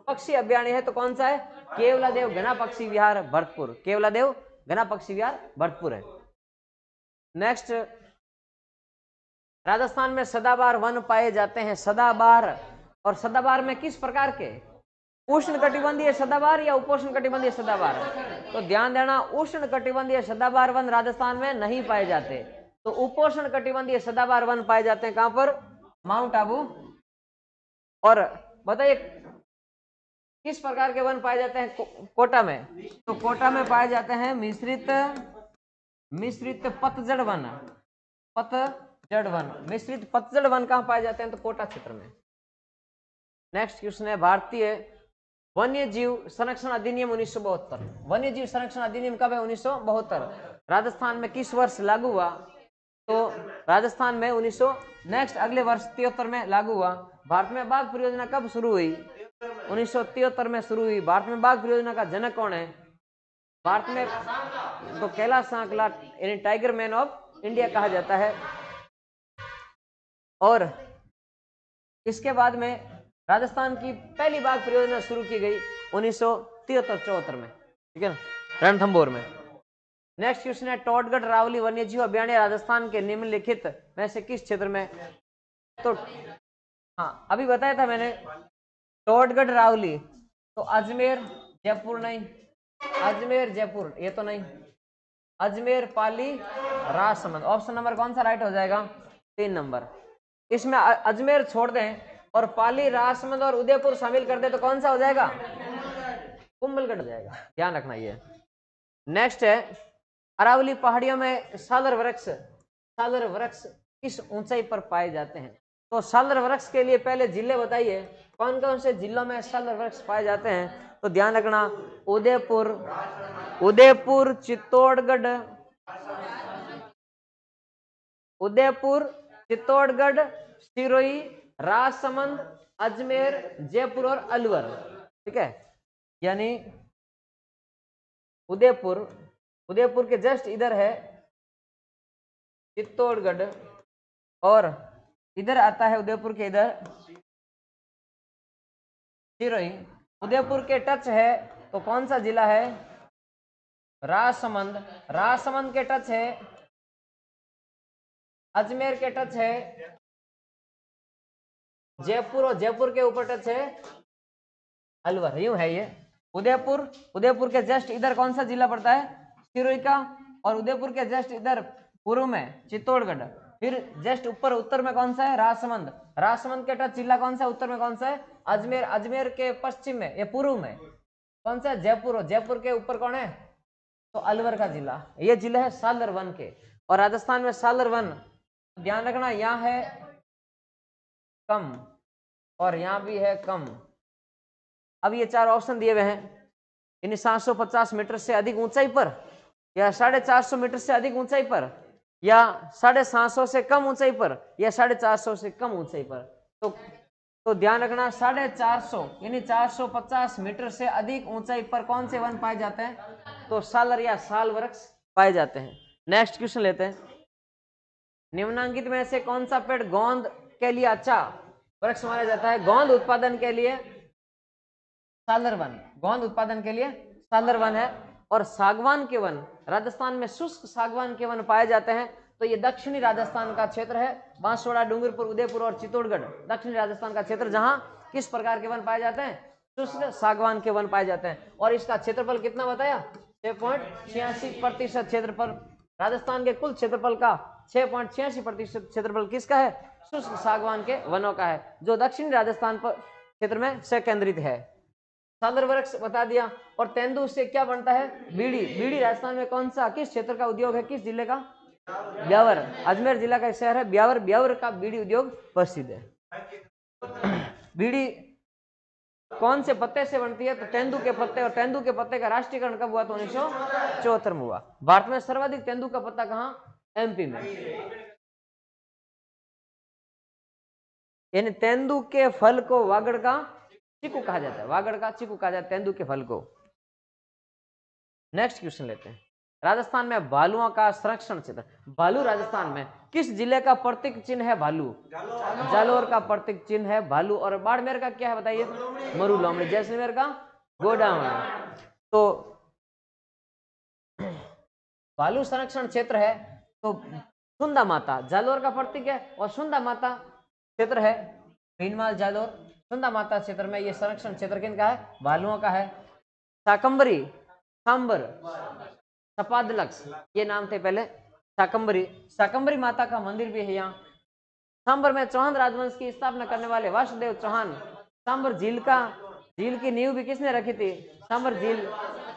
पक्षी अभ्यारण्य है तो कौन सा है? केवलादेव घना पक्षी विहार भरतपुर। केवलादेव घना पक्षी विहार भरतपुर है। नेक्स्ट, राजस्थान में सदाबहार वन पाए जाते हैं। सदाबहार, और सदाबहार में किस प्रकार के? उष्ण कटिबंधीय सदाबहार या उपोष्ण कटिबंधीय सदाबहार? तो ध्यान देना, उष्ण कटिबंधीय सदाबहार वन राजस्थान में नहीं पाए जाते। तो उपोष्ण कटिबंधीय सदाबहार वन पाए जाते हैं कहां पर? माउंट आबू। और बताइए किस प्रकार के वन पाए जाते हैं कोटा में? तो कोटा में पाए जाते हैं मिश्रित पतझड़ वन। पतझड़ वन, मिश्रित पतझड़ वन कहां पाए जाते हैं? तो कोटा क्षेत्र में। नेक्स्ट क्वेश्चन है, भारतीय वन्य जीव संरक्षण अधिनियम 1972। वन्य जीव संरक्षण अधिनियम कब है? 1972। राजस्थान में किस वर्ष लागू हुआ? तो राजस्थान में 1900 नेक्स्ट अगले वर्ष 73 में लागू हुआ। भारत में बाघ परियोजना कब शुरू हुई? 1973 में शुरू हुई। भारत में बाघ परियोजना का जनक कौन है? भारत में तो कैलाश सांकला यानी टाइगर मैन ऑफ इंडिया कहा जाता है। और इसके बाद में राजस्थान की पहली बाघ परियोजना शुरू की गई 1973-74 में, ठीक है ना, रणथंभौर में। नेक्स्ट क्वेश्चन है, टोडगढ़ रावली वन्यजीव अभ्यारण्य राजस्थान के निम्नलिखित में से किस क्षेत्र में? तो हाँ, अभी बताया था मैंने, टोडगढ़ रावली तो अजमेर जयपुर नहीं, अजमेर जयपुर ये तो नहीं, अजमेर पाली राजसमंद। ऑप्शन नंबर कौन सा राइट हो जाएगा? 3 नंबर। इसमें अजमेर छोड़ दें और पाली राजसमंद और उदयपुर शामिल कर दे तो कौन सा हो जाएगा? कुंभलगढ़ हो जाएगा, ध्यान रखना ये। नेक्स्ट है, अरावली पहाड़ियों में सालर वृक्ष किस ऊंचाई पर पाए जाते हैं? तो सालर वृक्ष के लिए पहले जिले बताइए, कौन कौन से जिलों में सालर वृक्ष पाए जाते हैं? तो ध्यान रखना, उदयपुर, चित्तौड़गढ़, सिरोही, राजसमंद, अजमेर, जयपुर और अलवर, ठीक है। यानी उदयपुर के जस्ट इधर है चित्तौड़गढ़ और इधर आता है उदयपुर के इधर सिरोही। उदयपुर के टच है तो कौन सा जिला है? राजसमंद के टच है, अजमेर के टच है जयपुर, और जयपुर के ऊपर टच है अलवर। यूं है ये। उदयपुर के जस्ट इधर कौन सा जिला पड़ता है? सिरोही का। और उदयपुर के जस्ट इधर पूर्व में चित्तौड़गढ़, फिर जस्ट ऊपर उत्तर में कौन सा है? राजसमंद के टच जिला कौन सा है? उत्तर में कौन सा है? अजमेर के पश्चिम में या पूर्व में कौन सा है? जयपुर के ऊपर कौन है? तो अलवर का जिला। ये जिला है सालर वन के। और राजस्थान में सालर वन ध्यान रखना, यहाँ है कम और यहाँ भी है कम। अब ये 4 ऑप्शन दिए हुए हैं, यानी 750 मीटर से अधिक ऊंचाई पर, या 450 मीटर से अधिक ऊंचाई पर, या 750 से कम ऊंचाई पर, या 450 से कम ऊंचाई पर। तो ध्यान रखना 450 यानी 450 मीटर से अधिक ऊंचाई पर कौन से वन पाए जाते हैं? तो सालर या साल वृक्ष पाए जाते हैं। नेक्स्ट क्वेश्चन लेते हैं, निम्नांकित में से कौन सा पेड़ गोंद के लिए अच्छा वृक्ष माना जाता है? गोंद उत्पादन के लिए सालर वन, गोंद उत्पादन के लिए सालर वन है। और सागवान के वन, राजस्थान में शुष्क सागवान के वन पाए जाते हैं तो ये दक्षिणी राजस्थान का क्षेत्र है, बांसवाड़ा, डूंगरपुर, उदयपुर और चित्तौड़गढ़ दक्षिणी राजस्थान का क्षेत्र, जहां किस प्रकार के वन पाए जाते हैं? शुष्क सागवान के वन पाए जाते हैं। और इसका क्षेत्रफल कितना बताया? 6.86% क्षेत्रफल। राजस्थान के कुल क्षेत्रफल का 6.86% क्षेत्रफल किसका है? शुष्क सागवान के वनों का है, जो दक्षिणी राजस्थान पर क्षेत्र में से केंद्रित है। सादर वृक्ष बता दिया। और तेंदु से क्या बनता है? बीड़ी। बीड़ी राजस्थान में कौन सा, किस क्षेत्र का उद्योग है, किस जिले का? ब्यावर। अजमेर जिला का शहर है ब्यावर। ब्यावर का बीड़ी उद्योग प्रसिद्ध है। बीड़ी कौन से पत्ते से बनती है? तो तेंदु के पत्ते। और तेंदु के पत्ते का राष्ट्रीयकरण कब हुआ? तो 1974 में हुआ। भारत में सर्वाधिक तेंदु का पत्ता कहां? एमपी में। यानी तेंदु के फल को वागड़ का चीकू कहा जाता है, वागड़ का चीकू कहा जाता है तेंदु के फल को। नेक्स्ट क्वेश्चन लेते हैं। राजस्थान में भालुओं का संरक्षण क्षेत्र। भालू राजस्थान में किस जिले का प्रतीक चिन्ह है? भालू। जालोर का प्रतीक चिन्ह है भालू। और बाड़मेर का क्या है बताइए? मरु लोमड़ी। जैसलमेर का गोडावण। तो भालू संरक्षण क्षेत्र है। तो सुंदा माता जालोर का प्रतीक है, और सुंदा माता क्षेत्र है भीनमाल जालोर। सुंदा माता क्षेत्र में ये संरक्षण क्षेत्र किनका है? भालुओं का है। शाकंभरी, सांबर, सपादलक्ष ये नाम थे पहले। शाकंभरी, शाकंभरी माता का मंदिर भी है यहाँ। सांबर में चौहान राजवंश की स्थापना करने वाले वासुदेव चौहान। सांबर झील की नींव भी किसने रखी थी? सांबर झील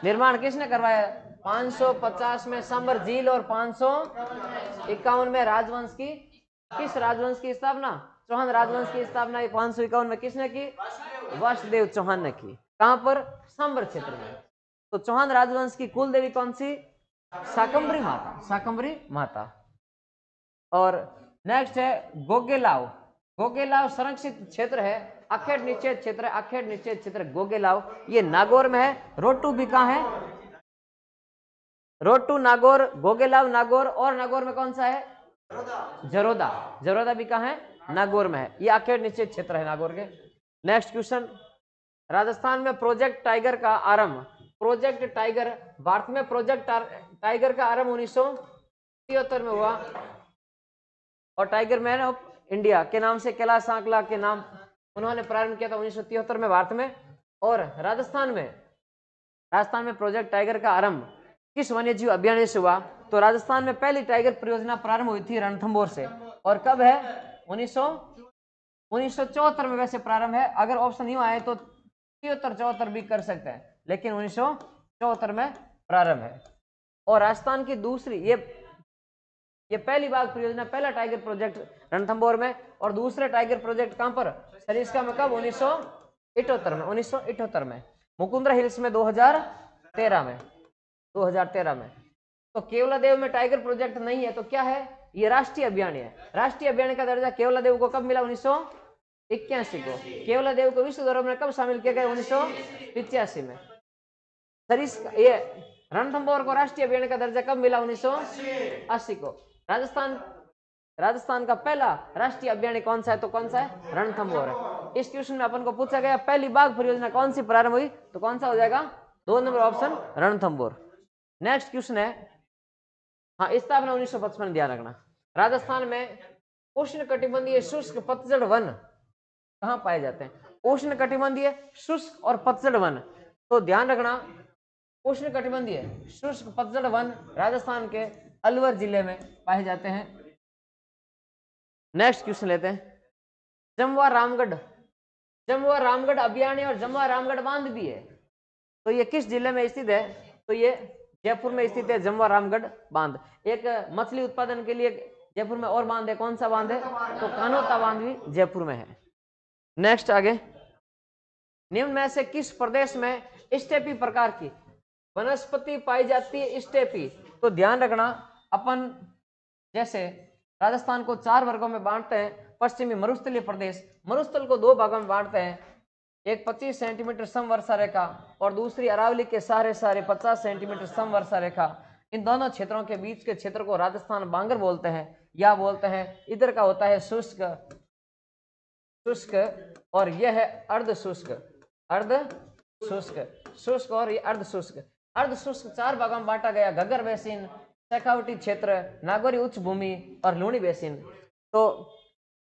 निर्माण किसने करवाया? 550 में सांबर झील और 551 में राजवंश की, किस राजवंश की स्थापना? चौहान राजवंश की स्थापना 551 में किसने की? वासुदेव चौहान ने की। कहां पर? सांबर क्षेत्र में। तो चौहान राजवंश की कुल देवी कौन सी? शाकंभरी माता, शाकंभरी माता। और नेक्स्ट है गोगेलाव। गोगेलाव संरक्षित क्षेत्र है, अखेड़ निषेध क्षेत्र है, अखेड़ निषेध क्षेत्र गोगेलाव। ये नागौर में है। रोटू भी कहां है? रोटू, नागौर, गोगेलाव नागौर। और नागौर में कौन सा है? जरोदा। जरोदा भी कहां है? नागौर में है। ये अखेड़ निषेध क्षेत्र है नागौर के। Next question. राजस्थान में प्रोजेक्ट टाइगर का आरंभ। प्रोजेक्ट टाइगर, भारत में प्रोजेक्ट टाइगर का आरंभ 1973 में हुआ। और टाइगर मैन ऑफ इंडिया के नाम से कैलाश सांकला के नाम उन्होंने प्रारंभ किया था 1973 में भारत में। और राजस्थान में प्रोजेक्ट टाइगर का आरंभ किस वन्यजीव अभियान से हुआ? तो राजस्थान में पहली टाइगर परियोजना प्रारंभ हुई थी रणथंभौर से। और कब है? 1974 में वैसे प्रारंभ है। अगर ऑप्शन यूं आए तो 73-74 भी कर सकते हैं, लेकिन 1974 में प्रारंभ है। और राजस्थान की दूसरी ये पहली बाघ परियोजना, पहला टाइगर प्रोजेक्ट रणथंभौर में। और दूसरे टाइगर प्रोजेक्ट कहां पर? सरिस्का में। कब? 1978 में। 1978 में। मुकुंदरा हिल्स में 2013 में। 2013 में। तो केवलादेव में टाइगर प्रोजेक्ट नहीं है, तो क्या है? ये राष्ट्रीय अभियान है। राष्ट्रीय अभियान का दर्जा केवलादेव को कब मिला? 1981 को। केवलादेव को विश्व धरोहर में कब शामिल किया गया? 1985 में। सरिस्का, ये रणथंभौर को राष्ट्रीय अभियान का दर्जा कब मिला? 1980 को। राजस्थान का पहला राष्ट्रीय अभियान कौन सा है? तो कौन सा है? रणथंभौर है। इस क्वेश्चन में अपन को पूछा गया पहली बाघ परियोजना कौन सी प्रारंभ हुई? तो कौन सा हो जाएगा? 2 number option, Ranthambore. Next question है, हाँ, स्थापना 1955 ध्यान रखना। राजस्थान में उष्ण कटिबंधीय शुष्क पतझड़ वन कहां पाए जाते हैं? उष्ण कटिबंधीय शुष्क और पतझड़ वन। तो ध्यान रखना, उष्ण कटिबंधीय शुष्क पतझड़ वन राजस्थान के अलवर जिले में पाए जाते हैं। नेक्स्ट क्वेश्चन लेते हैं। जमवा रामगढ़ अभियान और जमवा रामगढ़ बांध भी है, तो ये किस जिले में स्थित है? तो ये जयपुर में स्थित है जमवा रामगढ़ बांध। एक मछली उत्पादन के लिए जयपुर में और बांध है, कौन सा बांध है? तो कानोता बांध भी जयपुर में है। नेक्स्ट आगे, निम्न में से किस प्रदेश में स्टेपी प्रकार की वनस्पति पाई जाती है? स्टेपी। तो ध्यान रखना, अपन जैसे राजस्थान को 4 वर्गों में बांटते हैं। पश्चिमी मरुस्थलीय प्रदेश, मरुस्थल को 2 भागों में बांटते हैं। एक 25 सेंटीमीटर समवर्षा रेखा और दूसरी अरावली के सारे 50 सेंटीमीटर समवर्षा रेखा। इन दोनों क्षेत्रों के बीच के क्षेत्र को राजस्थान बांगर बोलते हैं, या बोलते हैं। इधर का होता है शुष्क और यह है अर्ध शुष्क और ये अर्ध शुष्क। 4 भागों में बांटा गया। घग्गर बेसिन, शेखावटी क्षेत्र, नागौरी उच्च भूमि और लूणी बेसिन। तो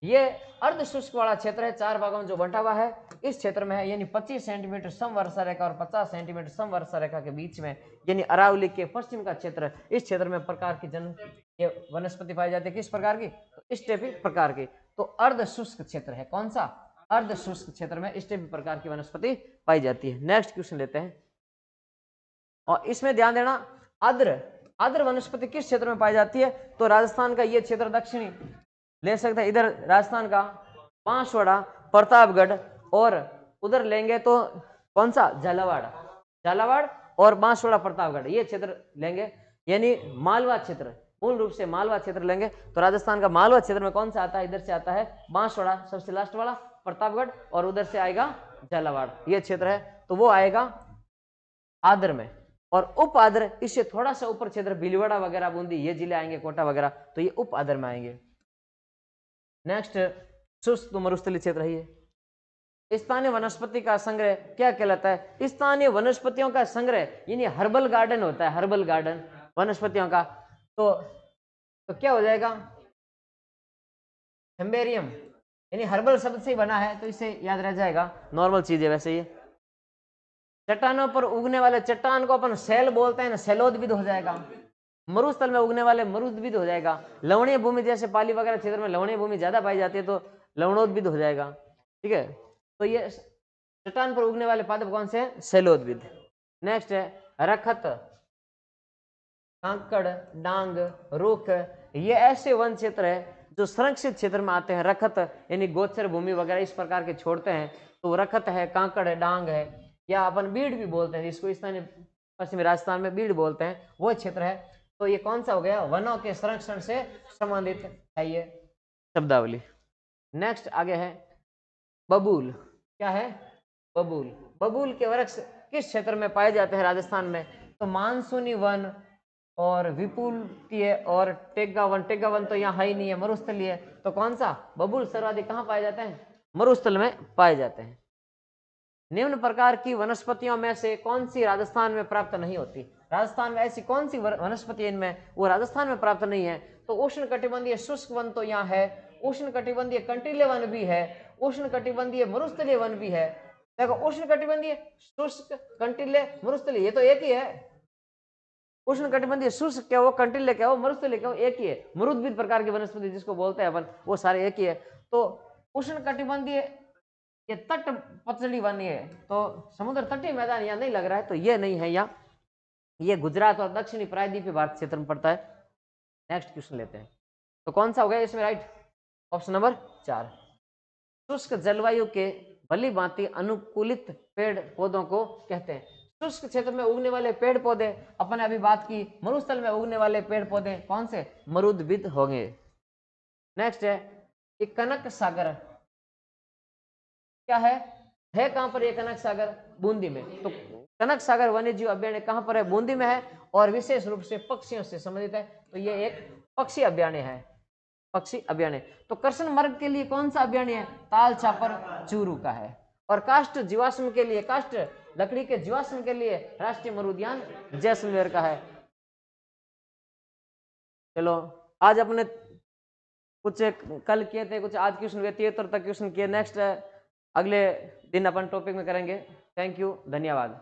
ये अर्ध शुष्क वाला क्षेत्र है, 4 भागों में जो बंटा हुआ है इस क्षेत्र में है, यानी 25 सेंटीमीटर समवर्षा रेखा और 50 सेंटीमीटर समवर्षा रेखा के बीच में, यानी अरावली के पश्चिम का क्षेत्र। इस क्षेत्र में प्रकार की जन ये वनस्पति पाई जाती है, किस प्रकार की? तो स्टेपी प्रकार की। तो अर्ध शुष्क क्षेत्र है, कौन सा? अर्ध शुष्क क्षेत्र में स्टेपी प्रकार की वनस्पति पाई जाती है। नेक्स्ट क्वेश्चन लेते हैं, और इसमें ध्यान देना, आर्द्र वनस्पति किस क्षेत्र में पाई जाती है? तो राजस्थान का ये क्षेत्र दक्षिणी ले सकते हैं, इधर राजस्थान का बांसवाड़ा, प्रतापगढ़, और उधर लेंगे तो कौन सा? झालावाड़ और बांसवाड़ा, प्रतापगढ़, ये क्षेत्र लेंगे, यानी मालवा क्षेत्र, मूल रूप से मालवा क्षेत्र लेंगे। तो राजस्थान का मालवा क्षेत्र में कौन सा आता है? इधर से आता है बांसवाड़ा सबसे लास्ट वाला, प्रतापगढ़, और उधर से आएगा झालावाड़, ये क्षेत्र है, तो वो आएगा आर्द्र में। और उप आर्द्र इससे थोड़ा सा ऊपर क्षेत्र, भीलवाड़ा वगैरह, बूंदी, ये जिले आएंगे, कोटा वगैरह, तो ये उप आर्द्र में आएंगे। नेक्स्ट शुष्क मरुस्थलीय क्षेत्र है ये। स्थानीय वनस्पति का संग्रह क्या कहलाता है? स्थानीय वनस्पतियों का संग्रह यानी हर्बल गार्डन होता है, हर्बल गार्डन वनस्पतियों का। तो क्या हो जाएगा? हेम्बेरियम, यानी हर्बल शब्द से ही बना है, तो इसे याद रह जाएगा, नॉर्मल चीज है वैसे ये। चट्टानों पर उगने वाले चट्टान को अपन सेल बोलते हैं ना, सेलोद्भिद हो जाएगा। मरुस्थल में उगने वाले मरुद्भिद हो जाएगा। लवणीय भूमि जैसे पाली वगैरह क्षेत्र में लवणीय भूमि ज्यादा पाई जाती है, तो लवणोद्भिद हो जाएगा, ठीक है। तो ये चट्टान पर उगने वाले पादप कौन से हैं? सेलोद्भिद। नेक्स्ट है रखत, कांकड़, डांग, रुख, ये ऐसे वन क्षेत्र है जो संरक्षित क्षेत्र में आते हैं। रखत यानी गोचर भूमि वगैरह इस प्रकार के छोड़ते हैं, तो रखत है, कांकड़ है, डांग है, या अपन बीड़ भी बोलते हैं, इसको स्थानीय पश्चिमी राजस्थान में बीड़ बोलते हैं, वो क्षेत्र है। तो ये कौन सा हो गया? वनों के संरक्षण से संबंधित है ये शब्दावली। नेक्स्ट आगे है बबूल। क्या है? बबूल। बबूल के वृक्ष किस क्षेत्र में पाए जाते हैं राजस्थान में? तो मानसूनी वन और विपुलतीय और टेग्गा वन। टेग्गा वन तो यहाँ है ही नहीं है, मरुस्थलीय है, तो कौन सा? बबूल सर्वाधिक कहाँ पाए जाते हैं? मरुस्थल में पाए जाते हैं। निम्न प्रकार की वनस्पतियों में से कौन सी राजस्थान में प्राप्त नहीं होती? राजस्थान में ऐसी कौन सी वनस्पति इनमें वो राजस्थान में प्राप्त नहीं है? तो उष्ण कटिबंधीय शुष्क वन तो यहाँ है, उष्ण कटिबंधीय कंटीले वन भी है, उष्ण कटिबंधीय मरुस्थलीय वन भी है। देखो उष्ण कटिबंधीय शुष्क कंटीले मरुस्थलीय ये तो एक ही है। उष्ण कटिबंधीय शुष्क क्या हो, कंटीले क्या हो, मरुस्थलीय क्या हो, एक ही है। मरुद्भिद प्रकार की वनस्पति जिसको बोलते हैं अपन, वो सारे एक ही है। तो उष्ण कटिबंधीय ये तट पतझड़ी वन है, तो समुद्र तटीय मैदान यहाँ नहीं लग रहा है, तो ये नहीं है यहाँ, ये गुजरात और दक्षिणी प्रायद्वीपीय भारत क्षेत्र में पड़ता है। नेक्स्ट क्वेश्चन लेते हैं, तो कौन सा हो गया इसमें राइट? Option number 4। शुष्क जलवायु के भली भांति अनुकूलित पेड़ पौधों को कहते हैं। शुष्क क्षेत्र में उगने वाले पेड़ पौधे, अपन अभी बात की, मरुस्थल में उगने वाले पेड़ पौधे कौन से? मरुद्भिद होंगे। नेक्स्ट है कनक सागर। क्या है कहां पर ये कनक सागर? बूंदी में। तो कनक सागर वन्य जीव अभ्यारण्य कहां पर है? बूंदी में है, और विशेष रूप से पक्षियों से संबंधित है, तो ये एक पक्षी अभ्यारण्य है, पक्षी अभ्यारण्य। तो कृष्ण मृग के लिए कौन सा अभ्यारण्य है? ताल छापर चूरू का है। और काष्ठ जीवाश्म के लिए, काष्ठ लकड़ी के जीवाश्म के लिए राष्ट्रीय मरु उद्यान जैसलमेर का है। चलो आज अपने कुछ कल किए थे, कुछ आज क्वेश्चन हुए, 73 तक क्वेश्चन किए। नेक्स्ट अगले दिन अपन टॉपिक में करेंगे। थैंक यू, धन्यवाद।